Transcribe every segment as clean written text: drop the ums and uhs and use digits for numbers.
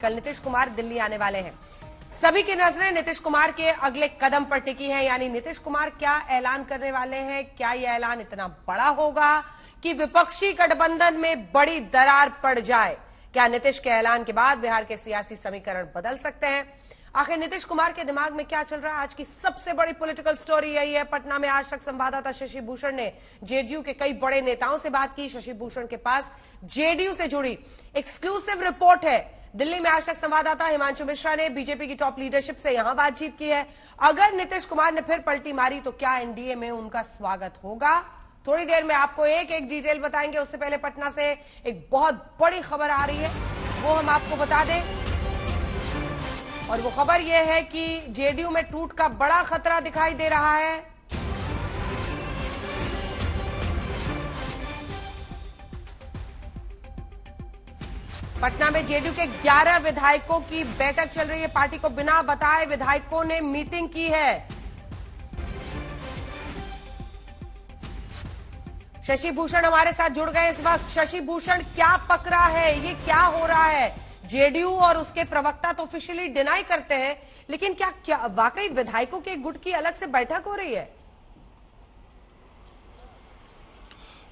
कल नीतीश कुमार दिल्ली आने वाले हैं। सभी की नजरें नीतीश कुमार के अगले कदम पर टिकी हैं, यानी नीतीश कुमार क्या ऐलान करने वाले हैं। क्या यह ऐलान इतना बड़ा होगा कि विपक्षी गठबंधन में बड़ी दरार पड़ जाए। क्या नीतीश के ऐलान के बाद बिहार के सियासी समीकरण बदल सकते हैं। आखिर नीतीश कुमार के दिमाग में क्या चल रहा है। आज की सबसे बड़ी पॉलिटिकल स्टोरी यही है। पटना में आज तक संवाददाता शशि भूषण ने जेडीयू के कई बड़े नेताओं से बात की। शशि भूषण के पास जेडीयू से जुड़ी एक्सक्लूसिव रिपोर्ट है। दिल्ली में आज तक संवाददाता हिमांशु मिश्रा ने बीजेपी की टॉप लीडरशिप से यहां बातचीत की है। अगर नीतीश कुमार ने फिर पलटी मारी तो क्या एनडीए में उनका स्वागत होगा। थोड़ी देर में आपको एक एक डिटेल बताएंगे। उससे पहले पटना से एक बहुत बड़ी खबर आ रही है, वो हम आपको बता दें। और वो खबर यह है कि जेडीयू में टूट का बड़ा खतरा दिखाई दे रहा है। पटना में जेडीयू के 11 विधायकों की बैठक चल रही है। पार्टी को बिना बताए विधायकों ने मीटिंग की है। शशि भूषण हमारे साथ जुड़ गए इस वक्त। शशि भूषण, क्या पकड़ा है, ये क्या हो रहा है। जेडीयू और उसके प्रवक्ता तो ऑफिशियली डिनाई करते हैं, लेकिन क्या वाकई विधायकों के गुट की अलग से बैठक हो रही है।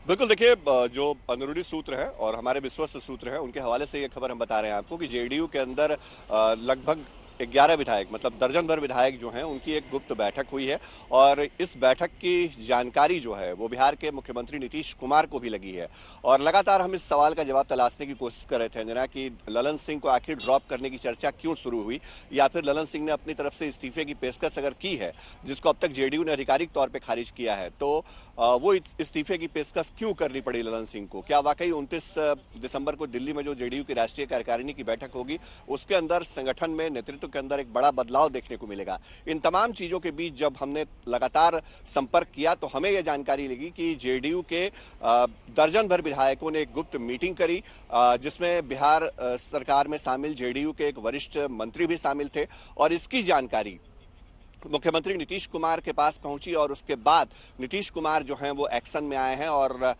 बिल्कुल, देखिए, जो अनुरूढ़ी सूत्र है और हमारे विश्वस्त सूत्र है उनके हवाले से ये खबर हम बता रहे हैं आपको कि जेडीयू के अंदर लगभग 11 विधायक, मतलब दर्जन भर विधायक जो हैं उनकी एक गुप्त बैठक हुई है। और इस बैठक की जानकारी जो है वो बिहार के मुख्यमंत्री नीतीश कुमार को भी लगी है। और लगातार हम इस सवाल का जवाब तलाशने की कोशिश कर रहे थे अंजना कि ललन सिंह को आखिर ड्रॉप करने की चर्चा क्यों शुरू हुई, या फिर ललन सिंह ने अपनी तरफ से इस्तीफे की पेशकश अगर की है जिसको अब तक जेडीयू ने आधिकारिक तौर पर खारिज किया है, तो वो इस्तीफे की पेशकश क्यों करनी पड़ी ललन सिंह को। क्या वाकई 29 दिसंबर को दिल्ली में जो जेडीयू की राष्ट्रीय कार्यकारिणी की बैठक होगी उसके अंदर संगठन में नेतृत्व के अंदर एक बड़ा बदलाव देखने को मिलेगा। इन तमाम चीजों के बीच जब हमने लगातार संपर्क किया तो हमें यह जानकारी लगी कि जेडीयू के दर्जन भर विधायकों ने एक गुप्त मीटिंग करी, जिसमें बिहार सरकार में शामिल जेडीयू के एक वरिष्ठ मंत्री भी शामिल थे। और इसकी जानकारी मुख्यमंत्री नीतीश कुमार के पास पहुंची और उसके बाद नीतीश कुमार जो हैं वो एक्शन में आए हैं और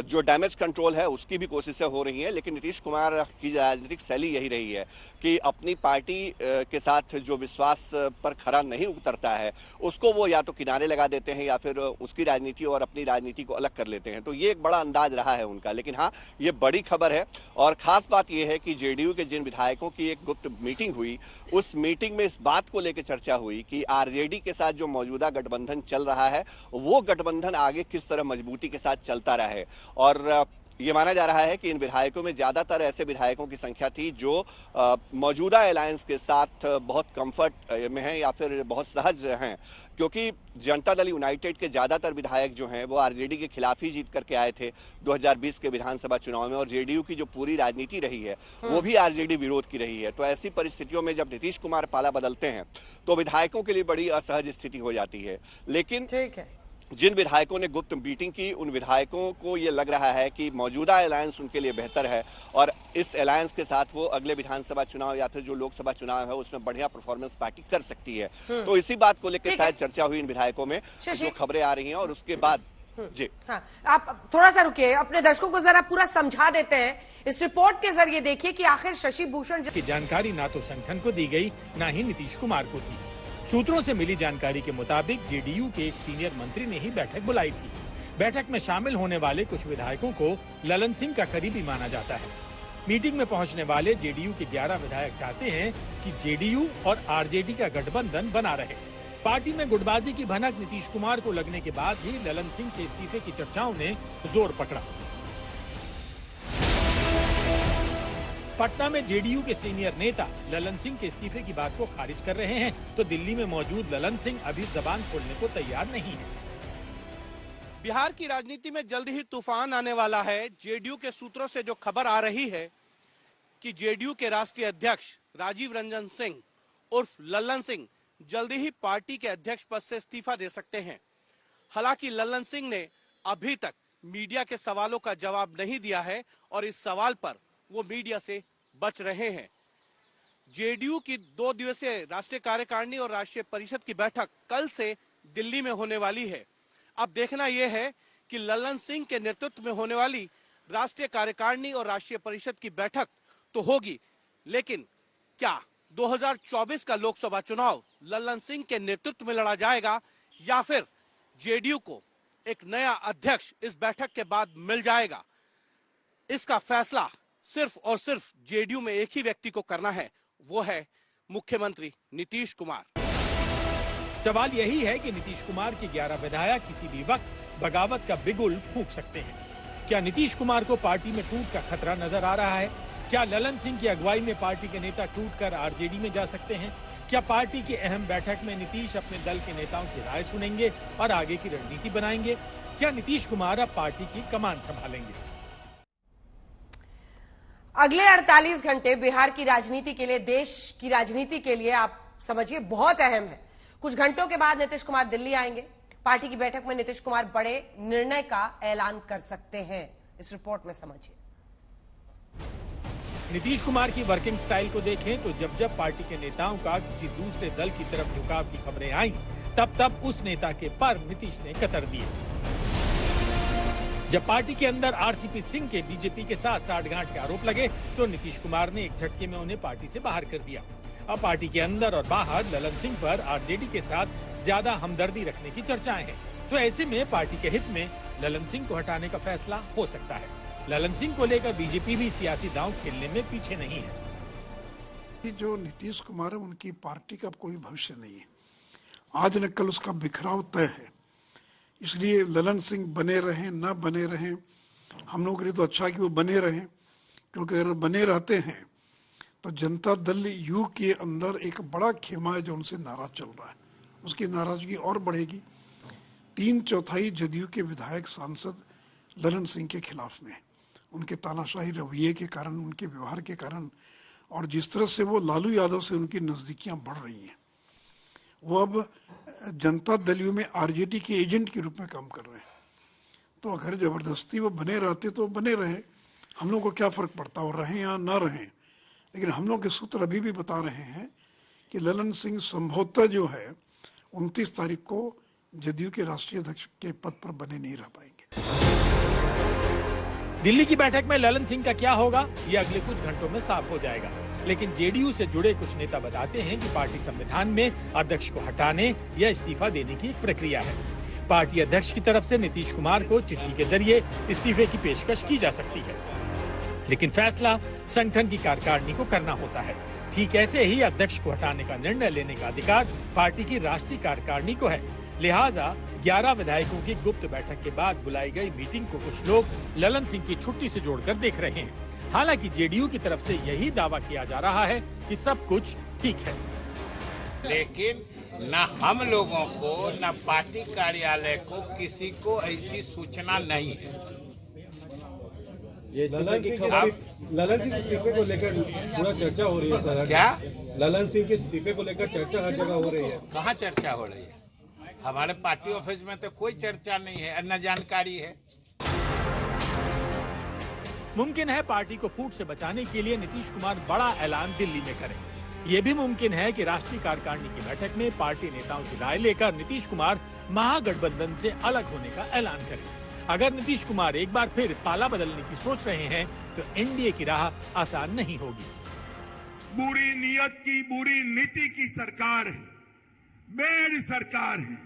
जो डैमेज कंट्रोल है उसकी भी कोशिशें हो रही हैं। लेकिन नीतीश कुमार की राजनीतिक शैली यही रही है कि अपनी पार्टी के साथ जो विश्वास पर खरा नहीं उतरता है उसको वो या तो किनारे लगा देते हैं या फिर उसकी राजनीति और अपनी राजनीति को अलग कर लेते हैं। तो ये एक बड़ा अंदाज रहा है उनका। लेकिन हाँ, ये बड़ी खबर है और खास बात यह है कि जेडीयू के जिन विधायकों की एक गुप्त मीटिंग हुई, उस मीटिंग में इस बात को लेकर चर्चा हुई कि आरजेडी के साथ जो मौजूदा गठबंधन चल रहा है वो गठबंधन आगे किस तरह मजबूती के साथ चलता रहे। और ये माना जा रहा है कि इन विधायकों में ज्यादातर ऐसे विधायकों की संख्या थी जो मौजूदा अलायंस के साथ बहुत कंफर्ट में हैं या फिर बहुत सहज हैं, क्योंकि जनता दल यूनाइटेड के ज्यादातर विधायक जो हैं वो आरजेडी के खिलाफ ही जीत करके आए थे 2020 के विधानसभा चुनाव में। और जेडीयू की जो पूरी राजनीति रही है वो भी आरजेडी विरोध की रही है। तो ऐसी परिस्थितियों में जब नीतीश कुमार पाला बदलते हैं तो विधायकों के लिए बड़ी असहज स्थिति हो जाती है। लेकिन ठीक है, जिन विधायकों ने गुप्त मीटिंग की उन विधायकों को यह लग रहा है कि मौजूदा अलायंस उनके लिए बेहतर है और इस अलायंस के साथ वो अगले विधानसभा चुनाव या फिर जो लोकसभा चुनाव है उसमें बढ़िया परफॉर्मेंस पार्टी कर सकती है। तो इसी बात को लेकर शायद चर्चा हुई इन विधायकों में, जो खबरें आ रही हैं। और उसके बाद जी हाँ, आप थोड़ा सा रुकिए, अपने दर्शकों को जरा पूरा समझा देते हैं। इस रिपोर्ट के जरिए देखिए कि आखिर शशि भूषण की जानकारी ना तो संगठन को दी गई ना ही नीतीश कुमार को थी। सूत्रों से मिली जानकारी के मुताबिक जेडीयू के एक सीनियर मंत्री ने ही बैठक बुलाई थी। बैठक में शामिल होने वाले कुछ विधायकों को ललन सिंह का करीबी माना जाता है। मीटिंग में पहुंचने वाले जेडीयू के 11 विधायक चाहते हैं कि जेडीयू और आरजेडी का गठबंधन बना रहे। पार्टी में गुटबाजी की भनक नीतीश कुमार को लगने के बाद ही ललन सिंह के इस्तीफे की चर्चाओं ने जोर पकड़ा। पटना में जेडीयू के सीनियर नेता ललन सिंह के इस्तीफे की बात को खारिज कर रहे हैं, तो दिल्ली में मौजूद ललन सिंह अभी जबान खोलने को तैयार नहीं है। बिहार की राजनीति में जल्द ही तूफान आने वाला है। जेडीयू के सूत्रों से जो खबर आ रही है कि जेडीयू के राष्ट्रीय अध्यक्ष राजीव रंजन सिंह उर्फ ललन सिंह जल्दी ही पार्टी के अध्यक्ष पद से इस्तीफा दे सकते हैं। हालांकि ललन सिंह ने अभी तक मीडिया के सवालों का जवाब नहीं दिया है और इस सवाल पर वो मीडिया से बच रहे हैं। जेडीयू की 2 दिवसीय राष्ट्रीय कार्यकारिणी और राष्ट्रीय परिषद की बैठक कल से दिल्ली में होने वाली है। अब देखना यह है कि ललन सिंह के नेतृत्व में होने वाली राष्ट्रीय कार्यकारिणी और राष्ट्रीय परिषद की बैठक तो होगी, लेकिन क्या 2024 का लोकसभा चुनाव लल्लन सिंह के नेतृत्व में लड़ा जाएगा या फिर जेडीयू को एक नया अध्यक्ष इस बैठक के बाद मिल जाएगा? इसका फैसला सिर्फ और सिर्फ जेडीयू में एक ही व्यक्ति को करना है, वो है मुख्यमंत्री नीतीश कुमार। सवाल यही है कि नीतीश कुमार के 11 विधायक किसी भी वक्त बगावत का बिगुल फूंक सकते हैं। क्या नीतीश कुमार को पार्टी में टूट का खतरा नजर आ रहा है? क्या ललन सिंह की अगुवाई में पार्टी के नेता टूटकर आरजेडी में जा सकते हैं? क्या पार्टी की अहम बैठक में नीतीश अपने दल के नेताओं की राय सुनेंगे और आगे की रणनीति बनाएंगे? क्या नीतीश कुमार अब पार्टी की कमान संभालेंगे? अगले 48 घंटे बिहार की राजनीति के लिए, देश की राजनीति के लिए आप समझिए बहुत अहम है। कुछ घंटों के बाद नीतीश कुमार दिल्ली आएंगे। पार्टी की बैठक में नीतीश कुमार बड़े निर्णय का ऐलान कर सकते हैं। इस रिपोर्ट में समझिए। नीतीश कुमार की वर्किंग स्टाइल को देखें तो जब जब पार्टी के नेताओं का किसी दूसरे दल की तरफ झुकाव की खबरें आईं, तब तब उस नेता के पर नीतीश ने कतर दिए। जब पार्टी के अंदर आरसीपी सिंह के बीजेपी के साथ साठगांठ के आरोप लगे तो नीतीश कुमार ने एक झटके में उन्हें पार्टी से बाहर कर दिया। अब पार्टी के अंदर और बाहर ललन सिंह पर आरजेडी के साथ ज्यादा हमदर्दी रखने की चर्चाएं हैं। तो ऐसे में पार्टी के हित में ललन सिंह को हटाने का फैसला हो सकता है। ललन सिंह को लेकर बीजेपी भी सियासी दांव खेलने में पीछे नहीं है। जो नीतीश कुमार है उनकी पार्टी का कोई भविष्य नहीं है। आज न कल उसका बिखराव तय है। इसलिए ललन सिंह बने रहें न बने रहें, हम लोगों के लिए तो अच्छा है कि वो बने रहें, क्योंकि अगर बने रहते हैं तो जनता दल यू के अंदर एक बड़ा खेमा है जो उनसे नाराज चल रहा है, उसकी नाराजगी और बढ़ेगी। 3/4 जदयू के विधायक सांसद ललन सिंह के खिलाफ में, उनके तानाशाही रवैये के कारण, उनके व्यवहार के कारण, और जिस तरह से वो लालू यादव से उनकी नज़दीकियां बढ़ रही हैं, वो अब जनता दल यू में आरजेडी के एजेंट के रूप में काम कर रहे हैं। तो अगर ज़बरदस्ती वो बने रहते तो बने रहे, हम लोग को क्या फ़र्क पड़ता, वो रहें या ना रहें। लेकिन हम लोग के सूत्र अभी भी बता रहे हैं कि ललन सिंह संभवतः जो है 29 तारीख को जदयू के राष्ट्रीय अध्यक्ष के पद पर बने नहीं रह पाएंगे। दिल्ली की बैठक में ललन सिंह का क्या होगा, ये अगले कुछ घंटों में साफ हो जाएगा। लेकिन जेडीयू से जुड़े कुछ नेता बताते हैं कि पार्टी संविधान में अध्यक्ष को हटाने या इस्तीफा देने की एक प्रक्रिया है। पार्टी अध्यक्ष की तरफ से नीतीश कुमार को चिट्ठी के जरिए इस्तीफे की पेशकश की जा सकती है, लेकिन फैसला संगठन की कार्यकारिणी को करना होता है। ठीक ऐसे ही अध्यक्ष को हटाने का निर्णय लेने का अधिकार पार्टी की राष्ट्रीय कार्यकारिणी को है। लिहाजा 11 विधायकों की गुप्त बैठक के बाद बुलाई गई मीटिंग को कुछ लोग ललन सिंह की छुट्टी से जोड़कर देख रहे हैं। हालांकि जेडीयू की तरफ से यही दावा किया जा रहा है कि सब कुछ ठीक है, लेकिन न हम लोगों को न पार्टी कार्यालय को किसी को ऐसी सूचना नहीं है। ये ललन सिंह इस्तीफे को लेकर पूरा चर्चा हो रही है सर। क्या ललन सिंह के इस्तीफे को लेकर चर्चा हर जगह हो रही है? कहाँ चर्चा हो रही है? हमारे पार्टी ऑफिस में तो कोई चर्चा नहीं है, न जानकारी है। मुमकिन है पार्टी को फूट से बचाने के लिए नीतीश कुमार बड़ा ऐलान दिल्ली में करें। ये भी मुमकिन है कि राष्ट्रीय कार्यकारिणी की बैठक में पार्टी नेताओं की राय लेकर नीतीश कुमार महागठबंधन से अलग होने का ऐलान करें। अगर नीतीश कुमार एक बार फिर पाला बदलने की सोच रहे हैं तो एनडीए की राह आसान नहीं होगी। बुरी नीयत की, बुरी नीति की सरकार है, बेड़ सरकार है।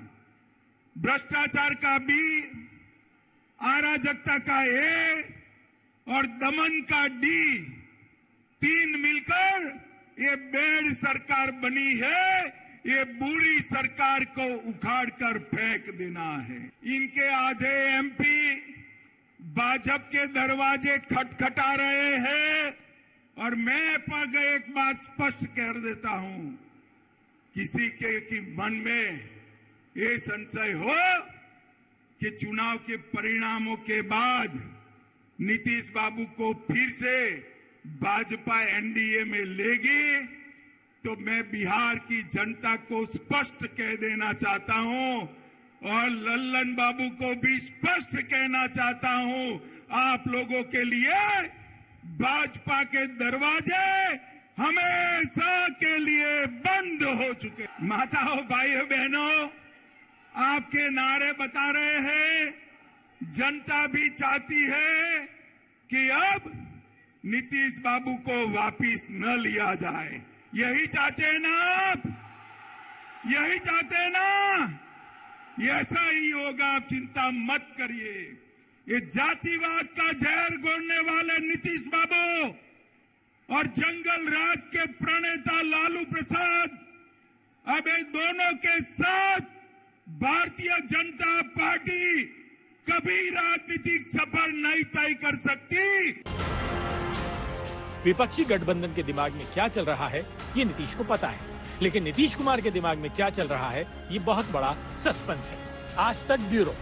भ्रष्टाचार का बी, अराजकता का ए और दमन का डी, 3 मिलकर ये बेड़ सरकार बनी है। ये बुरी सरकार को उखाड़ कर फेंक देना है। इनके आधे एमपी भाजपा के दरवाजे खटखटा रहे हैं और मैं पर एक बात स्पष्ट कर देता हूं, किसी के की मन में ये संशय हो कि चुनाव के परिणामों के बाद नीतीश बाबू को फिर से भाजपा एनडीए में लेगी, तो मैं बिहार की जनता को स्पष्ट कह देना चाहता हूं और लल्लन बाबू को भी स्पष्ट कहना चाहता हूं, आप लोगों के लिए भाजपा के दरवाजे हमेशा के लिए बंद हो चुके। माताओं, भाइयों, बहनों, आपके नारे बता रहे हैं, जनता भी चाहती है कि अब नीतीश बाबू को वापिस न लिया जाए, यही चाहते हैं ना आप? यही चाहते हैं ना? ऐसा ही होगा, आप चिंता मत करिए। ये जातिवाद का जहर घोलने वाले नीतीश बाबू और जंगल राज के प्रणेता लालू प्रसाद अब इन दोनों के साथ भारतीय जनता पार्टी कभी राजनीतिक सफर नहीं तय कर सकती। विपक्षी गठबंधन के दिमाग में क्या चल रहा है ये नीतीश को पता है, लेकिन नीतीश कुमार के दिमाग में क्या चल रहा है ये बहुत बड़ा सस्पेंस है। आज तक ब्यूरो।